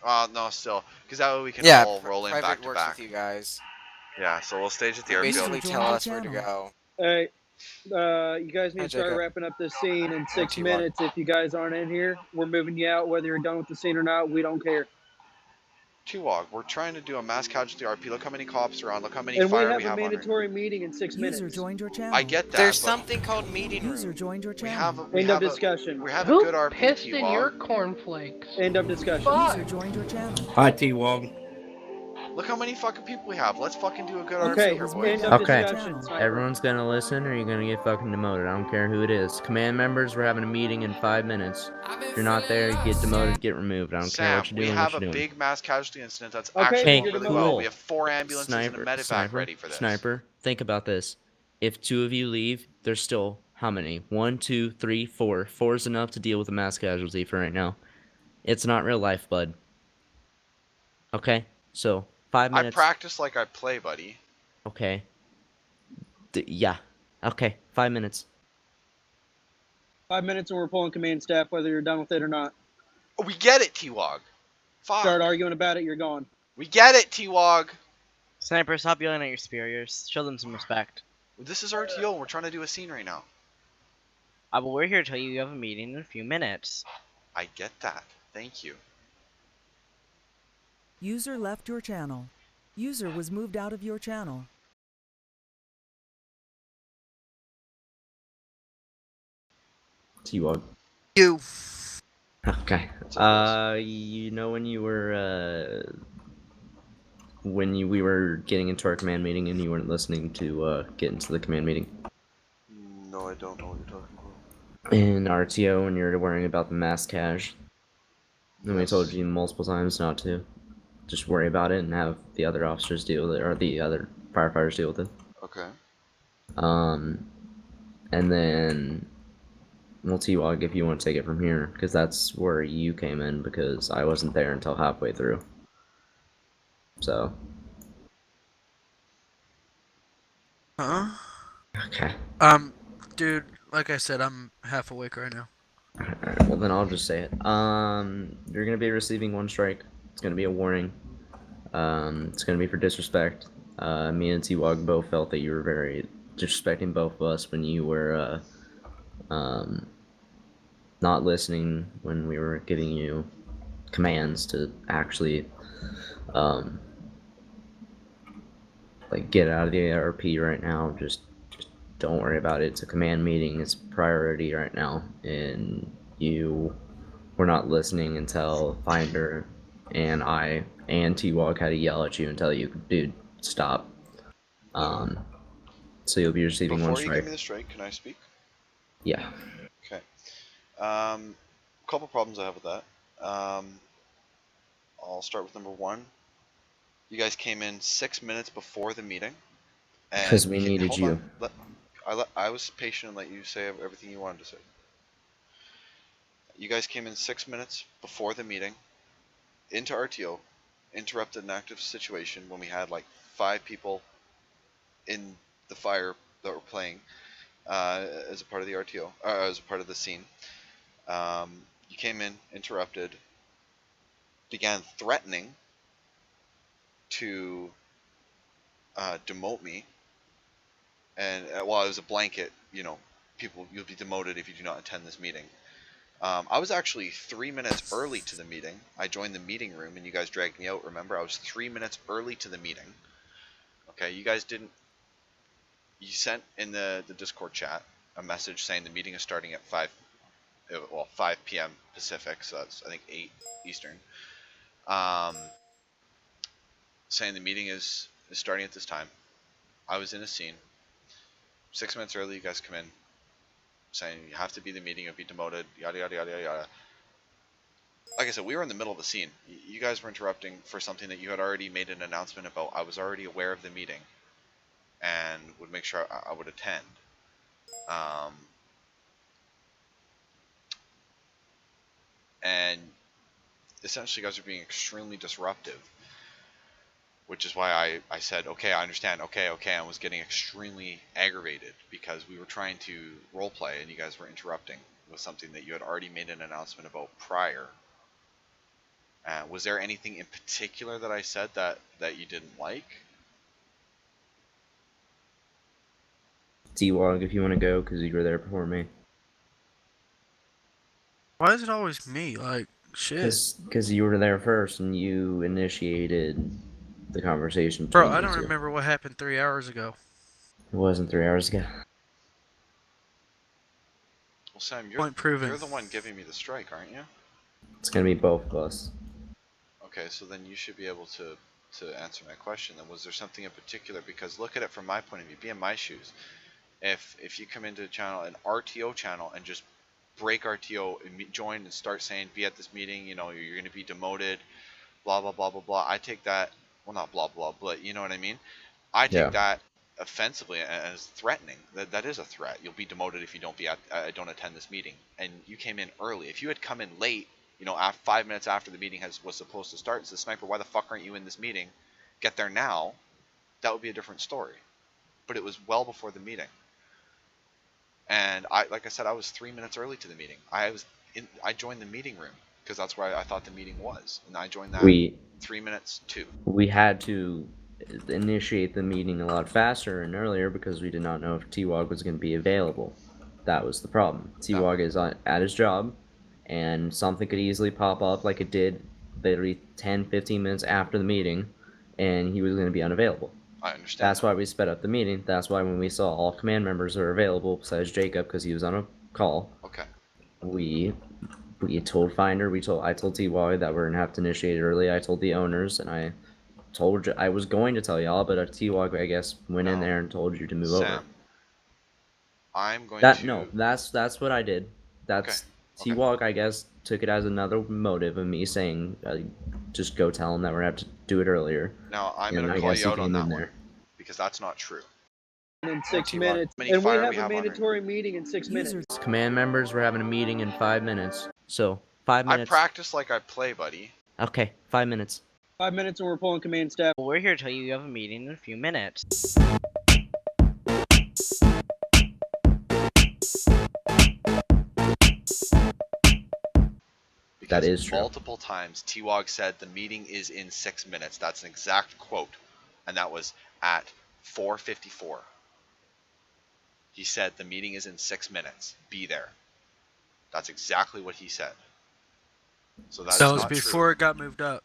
No, still, because that way we can Yeah, all roll in private back to works back. with you guys. Yeah, so we'll stage at the You airfield. basically tell us where to go. Hey, you guys need Hi, to start Jacob. wrapping up this scene in 6 T-Log. minutes. If you guys aren't in here, we're moving you out. Whether you're done with the scene or not, we don't care. T-Wog, we're trying to do a mass casualty RP. Look how many cops are on. Look how many And we fire have we a have on. mandatory meeting in 6 User minutes. joined your channel. I get that. There's but something called meeting User room. joined your we channel. have a, End of discussion. we have a Who good RP, pissed in your T-Wog. cornflakes? End of discussion. Fuck. User joined your channel. Hi, T-Wog. Look how many fucking people we have. Let's fucking do a good Okay, RP here, end boys. of Okay. discussion. Sniper. Everyone's gonna listen or you're gonna get fucking demoted. I don't care who it is. Command members, we're having a meeting in 5 minutes. If you're not there, you get demoted, get removed. I don't care Sam, what you're we doing, have what a you're doing. big mass casualty incident that's Okay, actually Hey, going really cool. well. We have 4 ambulances Sniper, and a medevac sniper, ready for this. sniper, think about this. If 2 of you leave, there's still how many? 1, 2, 3, 4. 4 is enough to deal with a mass casualty for right now. It's not real life, bud. Okay? So, 5 I minutes. practice like I play, buddy. Okay. Yeah. Okay, 5 minutes. 5 minutes and we're pulling command staff, whether you're done with it or not. Oh, we get it, T-Wog. Fuck. Start arguing about it, you're gone. We get it, T-Wog. Sniper, stop yelling at your superiors. Show them some respect. This is RTO and we're trying to do a scene right now. But we're here to tell you you have a meeting in a few minutes. I get that. Thank you. User left your channel. User was moved out of your channel. T-Wog. You. Okay. You know when you were, we were getting into our command meeting and you weren't listening to, get into the command meeting? No, I don't know what you're talking about. In RTO, when you were worrying about the mass cash. And we Yes. told you multiple times not to. Just worry about it and have the other officers deal with it, or the other firefighters deal with it. Okay. And then, well, T-Wog, if you want to take it from here, because that's where you came in, because I wasn't there until halfway through. So. Huh? Okay. Dude, like I said, I'm half awake right now. Alright, well then I'll just say it. You're gonna be receiving 1 strike. It's gonna be a warning. It's gonna be for disrespect. Me and T-Wog both felt that you were very disrespecting both of us when you were, not listening when we were giving you commands to actually, like, get out of the ARP right now. Just don't worry about it. It's a command meeting. It's priority right now. And you were not listening until Finder and I and T-Wog had to yell at you and tell you, dude, stop. So you'll be receiving Before 1 you strike. give me the strike, can I speak? Yeah. Okay. Couple problems I have with that. I'll start with number 1. You guys came in 6 minutes before the meeting. Because we needed hold you. on. I was patient and let you say everything you wanted to say. You guys came in 6 minutes before the meeting into RTO, interrupted an active situation when we had like 5 people in the fire that were playing as a part of the RTO, as a part of the scene. You came in, interrupted, began threatening to demote me, and well, it was a blanket, you know, you'll be demoted if you do not attend this meeting. I was actually 3 minutes early to the meeting. I joined the meeting room and you guys dragged me out, remember? I was 3 minutes early to the meeting. Okay, you guys didn't... You sent in the Discord chat a message saying the meeting is starting at 5 p.m. Pacific, so that's, I think, 8 Eastern. Saying the meeting is starting at this time. I was in a scene. 6 minutes early, you guys come in, saying you have to be the meeting, you'll be demoted, yada yada yada yada. Like I said, we were in the middle of the scene. You guys were interrupting for something that you had already made an announcement about. I was already aware of the meeting and would make sure I would attend. And essentially you guys are being extremely disruptive, which is why I said, okay, I understand, okay, I was getting extremely aggravated because we were trying to roleplay and you guys were interrupting with something that you had already made an announcement about prior. Was there anything in particular that I said that you didn't like? T-Wog, if you want to go, because you were there before me. Why is it always me? Like, shit. Because you were there first and you initiated the conversation Bro, between I you don't two. remember what happened 3 hours ago. It wasn't 3 hours ago. Well, Sam, Point proven. you're the one giving me the strike, aren't you? It's gonna be both of us. Okay, so then you should be able to answer my question. Then was there something in particular? Because look at it from my point of view. Be in my shoes. If you come into a channel, an RTO channel, and just break RTO and join and start saying, be at this meeting, you know, you're going to be demoted, blah blah blah blah blah. I take that, well, not blah blah, but you know what I mean. I take Yeah. that offensively as threatening. That is a threat. You'll be demoted if you don't attend this meeting. And you came in early. If you had come in late, you know, 5 minutes after the meeting was supposed to start, and said, Sniper, why the fuck aren't you in this meeting? Get there now. That would be a different story. But it was well before the meeting. And like I said, I was 3 minutes early to the meeting. I joined the meeting room because that's where I thought the meeting was, and I joined that 3 minutes too. We had to initiate the meeting a lot faster and earlier because we did not know if T-Wog was going to be available. That was the problem. T-Wog is at his job, and something could easily pop up like it did literally 10-15 minutes after the meeting, and he was going to be unavailable. I understand. That's why we sped up the meeting. That's why when we saw all command members were available besides Jacob because he was on a call. Okay. We told Finder, I told T-Wog that we're gonna have to initiate it early. I told the owners, and I was going to tell y'all, but T-Wog, I guess, went in there and told you to move over. I'm going That to. No, that's what I did. That's Okay. T-Wog, I guess, took it as another motive of me saying, just go tell him that we're gonna have to do it earlier. Now I'm gonna call you out on that one because that's not true. In 6 T-Wog. minutes, How many and we fire have we a have on right mandatory meeting in 6 minutes. Command members, we're having a meeting in 5 minutes. So 5 I minutes. practice like I play, buddy. Okay, 5 minutes. 5 minutes and we're pulling command staff. Well, we're here to tell you you have a meeting in a few minutes. Because that is true. Multiple times T-Wog said the meeting is in 6 minutes. That's an exact quote. And that was at 4:54. He said the meeting is in 6 minutes. Be there. That's exactly what he said. So that was not before true. It got moved up.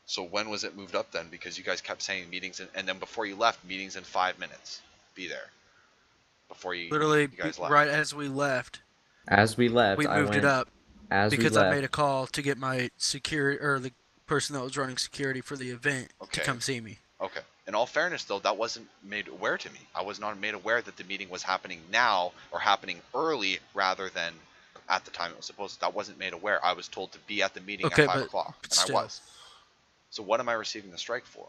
So when was it moved up then? Because you guys kept saying meetings, and then before you left, meetings in 5 minutes. Be there. Before you guys left. Right as we left. As we left, We moved it up because I made a call to get my security or the person that was running security for the event to come see me. Okay. In all fairness, though, that wasn't made aware to me. I was not made aware that the meeting was happening now or happening early rather than at the time it was supposed to. That wasn't made aware. I was told to be at the meeting at 5 o'clock, and still. I was. So what am I receiving the strike for?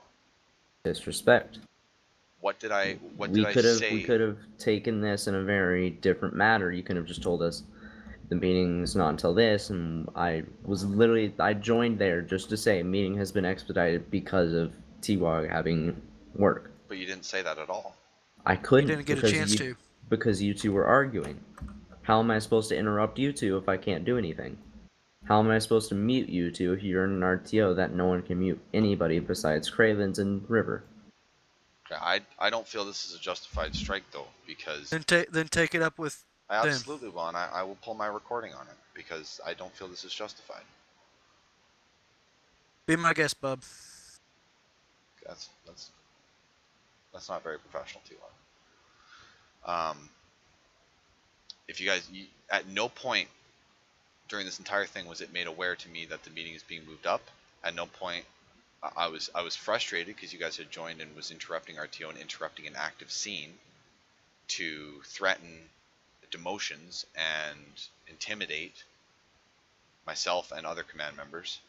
Disrespect. What did I say? We could have taken this in a very different manner. You could have just told us the meeting's not until this, and I joined there just to say meeting has been expedited because of T-Wog having work. But you didn't say that at all. I couldn't. You didn't get a chance to. Because you two were arguing. How am I supposed to interrupt you two if I can't do anything? How am I supposed to mute you two if you're in an RTO that no one can mute anybody besides Cravens and River? Okay, I don't feel this is a justified strike though, because Then take it up with I them. absolutely will, and I will pull my recording on it because I don't feel this is justified. Be my guest, bub. That's not very professional, T-Wog. If you guys, at no point during this entire thing was it made aware to me that the meeting is being moved up. At no point I was frustrated because you guys had joined and was interrupting RTO and interrupting an active scene to threaten demotions and intimidate myself and other command members.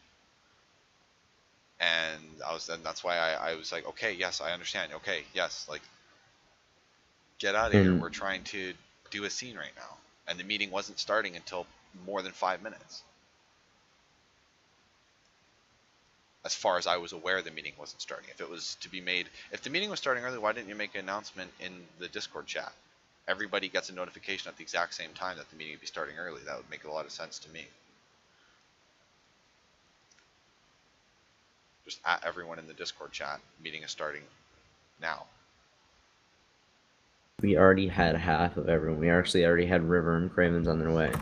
And that's why I was like, okay, yes, I understand. Okay, yes, like, get out of here. We're trying to do a scene right now. And the meeting wasn't starting until more than 5 minutes. As far as I was aware, the meeting wasn't starting. If the meeting was starting early, why didn't you make an announcement in the Discord chat? Everybody gets a notification at the exact same time that the meeting would be starting early. That would make a lot of sense to me. just at everyone in the Discord chat. Meeting is starting now. We already had half of everyone. We actually already had River and Cravens on their way.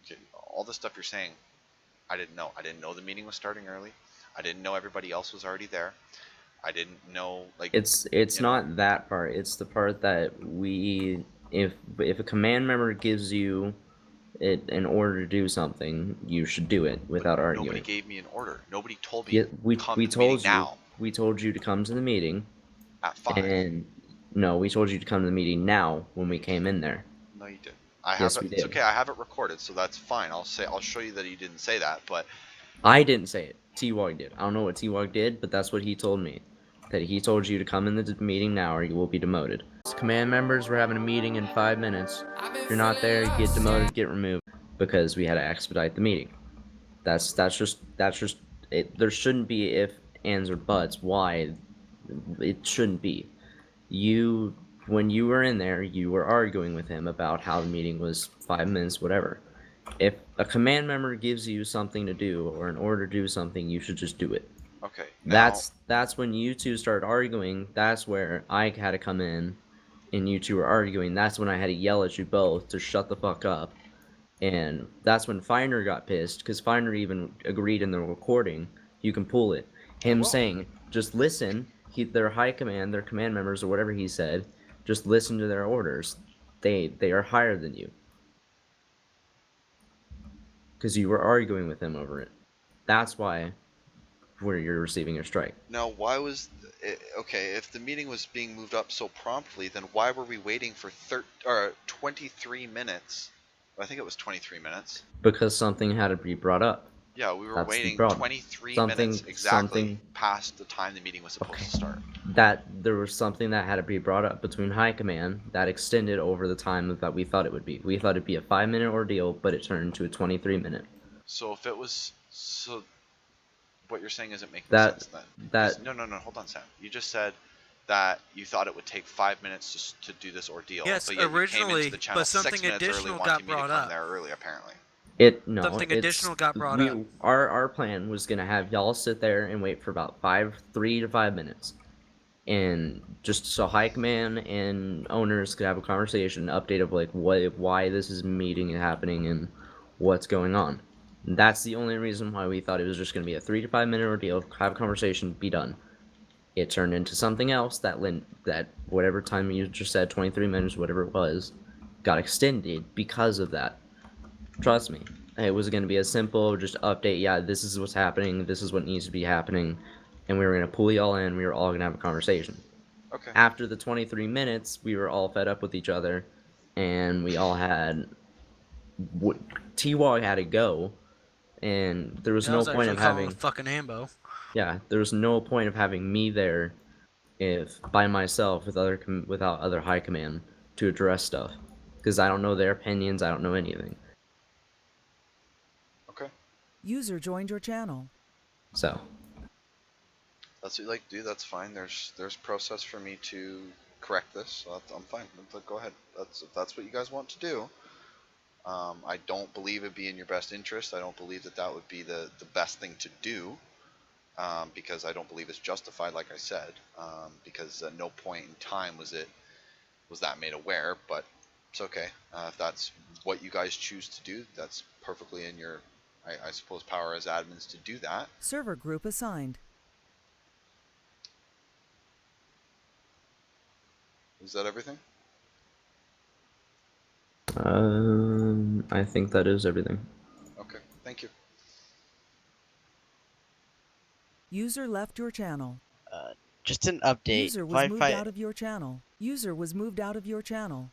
Okay, all the stuff you're saying, I didn't know. I didn't know the meeting was starting early. I didn't know everybody else was already there. I didn't know, like, It's not that part. It's the part that if a command member gives you an order to do something, you should do it without arguing. Nobody gave me an order. Nobody told me Yeah, we come we to the meeting told you now we told you to come to the meeting at 5. and no, we told you to come to the meeting now when we came in there. No, you didn't. I Yes, have it. we It's did. okay. I have it recorded, so that's fine. I'll show you that you didn't say that, but I didn't say it. T-Wog did. I don't know what T-Wog did, but that's what he told me. That he told you to come in the meeting now or you will be demoted. Command members, we're having a meeting in 5 minutes. If you're not there, you get demoted, get removed. Because we had to expedite the meeting. That's just it. There shouldn't be if, ands, or buts. Why? It shouldn't be. When you were in there, you were arguing with him about how the meeting was 5 minutes, whatever. If a command member gives you something to do or an order to do something, you should just do it. okay. Now, That's when you two started arguing. That's where I had to come in, and you two were arguing. That's when I had to yell at you both to shut the fuck up. And that's when Finder got pissed, because Finder even agreed in the recording. You can pull it. Him saying, just listen. Their high command, their command members, or whatever he said, just listen to their orders. They are higher than you. Because you were arguing with him over it. That's why you're receiving a strike. now, why was it, okay? If the meeting was being moved up so promptly, then why were we waiting for 23 minutes? I think it was 23 minutes. Because something had to be brought up. Yeah, we were That's the waiting problem. 23 Something- minutes exactly something- past the time the meeting was supposed to start. That there was something that had to be brought up between high command that extended over the time that we thought it would be. We thought it'd be a 5-minute ordeal, but it turned into a 23-minute. So if it was what you're saying isn't making That- sense then. that- No, hold on, Sam. You just said that you thought it would take 5 minutes to do this ordeal. Yes, but yet you came originally, into the channel but something 6 minutes early additional wanting got me to brought come up. there early, apparently. Something additional got brought up. Our plan was gonna have y'all sit there and wait for about 3 to 5 minutes, and just so high command and owners could have a conversation, update of like why this is meeting and happening and what's going on. And that's the only reason why we thought it was just gonna be a 3 to 5 minute ordeal, have a conversation, be done. It turned into something else that whatever time you just said, 23 minutes, whatever it was, got extended because of that. Trust me, it was going to be a simple just update. Yeah, this is what's happening. This is what needs to be happening, and we were going to pull y'all in. We were all going to have a conversation. Okay. After the 23 minutes, we were all fed up with each other, and we all had T-Wog had to go, and there was I no was point actually of calling having a fucking ambo. yeah, there was no point of having me there if by myself without other high command to address stuff, because I don't know their opinions. I don't know anything. Okay. User joined your channel. So That's what you like to do. That's fine. There's process for me to correct this. So I'm fine. Go ahead. If that's what you guys want to do. I don't believe it'd be in your best interest. I don't believe that would be the best thing to do. Because I don't believe it's justified, like I said. Because at no point in time was that made aware. But it's okay. If that's what you guys choose to do, that's perfectly in your, I suppose, power as admins to do that. Server group assigned. Is that everything? I think that is everything. Okay. Thank you. User left your channel. Just an update. User was moved out of your channel. User was moved out of your channel.